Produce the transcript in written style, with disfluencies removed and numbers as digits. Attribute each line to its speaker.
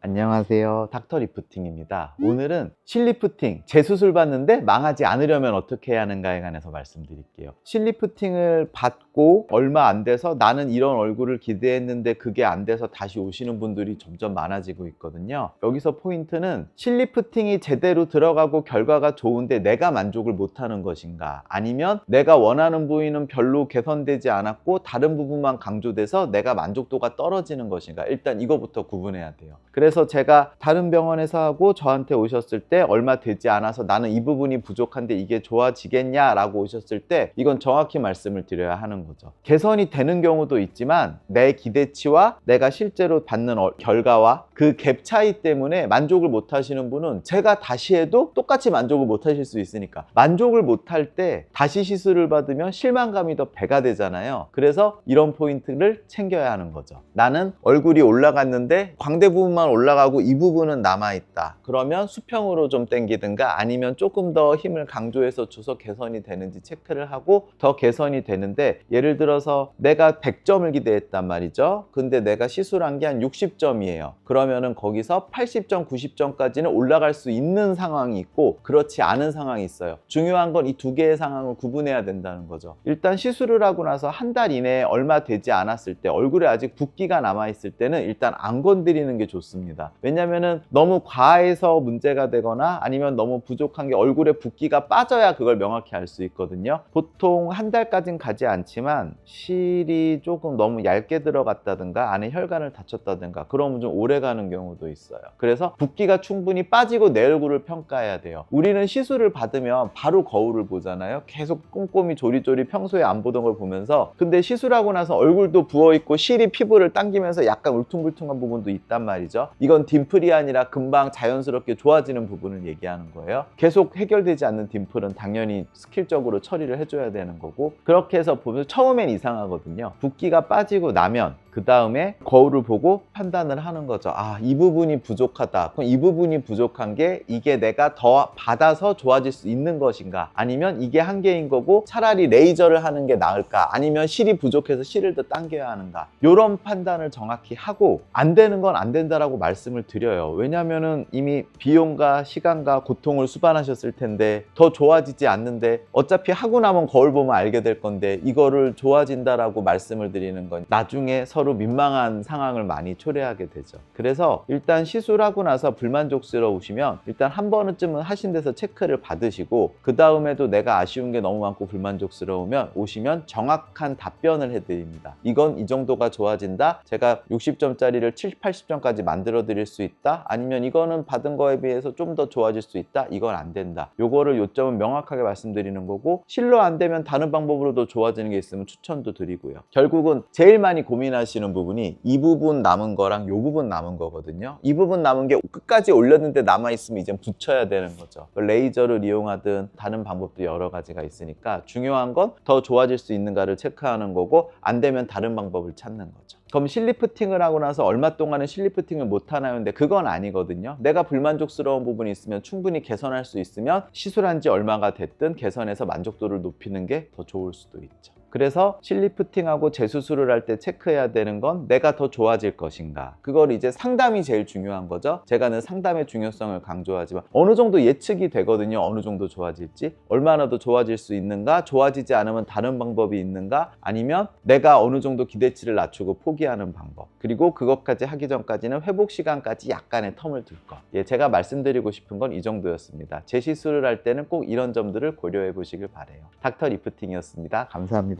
Speaker 1: 안녕하세요. 닥터 리프팅입니다. 오늘은 실리프팅, 재수술 받는데 망하지 않으려면 어떻게 해야 하는가에 관해서 말씀드릴게요. 실리프팅을 받고 얼마 안 돼서 나는 이런 얼굴을 기대했는데 그게 안 돼서 다시 오시는 분들이 점점 많아지고 있거든요. 여기서 포인트는 실리프팅이 제대로 들어가고 결과가 좋은데 내가 만족을 못하는 것인가, 아니면 내가 원하는 부위는 별로 개선되지 않았고 다른 부분만 강조돼서 내가 만족도가 떨어지는 것인가, 일단 이거부터 구분해야 돼요. 그래서 제가 다른 병원에서 하고 저한테 오셨을 때 얼마 되지 않아서 나는 이 부분이 부족한데 이게 좋아지겠냐 라고 오셨을 때 이건 정확히 말씀을 드려야 하는 거죠. 개선이 되는 경우도 있지만 내 기대치와 내가 실제로 받는 결과와 그 갭 차이 때문에 만족을 못 하시는 분은 제가 다시 해도 똑같이 만족을 못 하실 수 있으니까, 만족을 못 할 때 다시 시술을 받으면 실망감이 더 배가 되잖아요. 그래서 이런 포인트를 챙겨야 하는 거죠. 나는 얼굴이 올라갔는데 광대 부분만 올라가고 이 부분은 남아있다. 그러면 수평으로 좀 당기든가 아니면 조금 더 힘을 강조해서 줘서 개선이 되는지 체크를 하고 더 개선이 되는데, 예를 들어서 내가 100점을 기대했단 말이죠. 근데 내가 시술한 게 한 60점이에요. 그러면은 거기서 80점, 90점까지는 올라갈 수 있는 상황이 있고 그렇지 않은 상황이 있어요. 중요한 건 이 두 개의 상황을 구분해야 된다는 거죠. 일단 시술을 하고 나서 한 달 이내에 얼마 되지 않았을 때, 얼굴에 아직 붓기가 남아있을 때는 일단 안 건드리는 게 좋습니다. 왜냐면은 너무 과해서 문제가 되거나 아니면 너무 부족한 게 얼굴에 붓기가 빠져야 그걸 명확히 알 수 있거든요. 보통 한 달까지는 가지 않지만 실이 조금 너무 얇게 들어갔다든가 안에 혈관을 다쳤다든가 그러면 좀 오래 가는 경우도 있어요. 그래서 붓기가 충분히 빠지고 내 얼굴을 평가해야 돼요. 우리는 시술을 받으면 바로 거울을 보잖아요. 계속 꼼꼼히 조리조리 평소에 안 보던 걸 보면서. 근데 시술하고 나서 얼굴도 부어있고 실이 피부를 당기면서 약간 울퉁불퉁한 부분도 있단 말이죠. 이건 딤플이 아니라 금방 자연스럽게 좋아지는 부분을 얘기하는 거예요. 계속 해결되지 않는 딤플은 당연히 스킬적으로 처리를 해줘야 되는 거고, 그렇게 해서 보면 처음엔 이상하거든요. 붓기가 빠지고 나면 그 다음에 거울을 보고 판단을 하는 거죠. 아, 이 부분이 부족하다. 그럼 이 부분이 부족한 게 이게 내가 더 받아서 좋아질 수 있는 것인가, 아니면 이게 한계인 거고 차라리 레이저를 하는 게 나을까, 아니면 실이 부족해서 실을 더 당겨야 하는가, 이런 판단을 정확히 하고 안 되는 건 안 된다라고 말씀을 드려요. 왜냐면은 이미 비용과 시간과 고통을 수반하셨을 텐데 더 좋아지지 않는데, 어차피 하고 나면 거울 보면 알게 될 건데 이거를 좋아진다라고 말씀을 드리는 건 나중에 서로 민망한 상황을 많이 초래하게 되죠. 그래서 일단 시술하고 나서 불만족스러우시면 일단 한 번쯤은 하신 데서 체크를 받으시고, 그 다음에도 내가 아쉬운 게 너무 많고 불만족스러우면 오시면 정확한 답변을 해드립니다. 이건 이 정도가 좋아진다. 제가 60점짜리를 70, 80점까지 만들어 드릴 수 있다. 아니면 이거는 받은 거에 비해서 좀 더 좋아질 수 있다. 이건 안 된다. 요거를 요점은 명확하게 말씀드리는 거고, 실로 안 되면 다른 방법으로도 좋아지는 게 있으면 추천도 드리고요. 결국은 제일 많이 고민하시는 부분이 이 부분 남은 거랑 요 부분 남은 거거든요. 이 부분 남은 게 끝까지 올렸는데 남아있으면 이제 붙여야 되는 거죠. 레이저를 이용하든 다른 방법도 여러 가지가 있으니까 중요한 건 더 좋아질 수 있는가를 체크하는 거고, 안 되면 다른 방법을 찾는 거죠. 그럼 실리프팅을 하고 나서 얼마 동안은 실리프팅을 못 하나요? 근데 그건 아니거든요. 내가 불만족스러운 부분이 있으면 충분히 개선할 수 있으면 시술한 지 얼마가 됐든 개선해서 만족도를 높이는 게 더 좋을 수도 있죠. 그래서 실리프팅하고 재수술을 할 때 체크해야 되는 건 내가 더 좋아질 것인가, 그걸 이제 상담이 제일 중요한 거죠. 제가는 상담의 중요성을 강조하지만 어느 정도 예측이 되거든요. 어느 정도 좋아질지, 얼마나 더 좋아질 수 있는가, 좋아지지 않으면 다른 방법이 있는가, 아니면 내가 어느 정도 기대치를 낮추고 포기하는 방법, 그리고 그것까지 하기 전까지는 회복 시간까지 약간의 텀을 둘 것. 제가 말씀드리고 싶은 건 이 정도였습니다. 재시술을 할 때는 꼭 이런 점들을 고려해 보시길 바라요. 닥터 리프팅이었습니다. 감사합니다.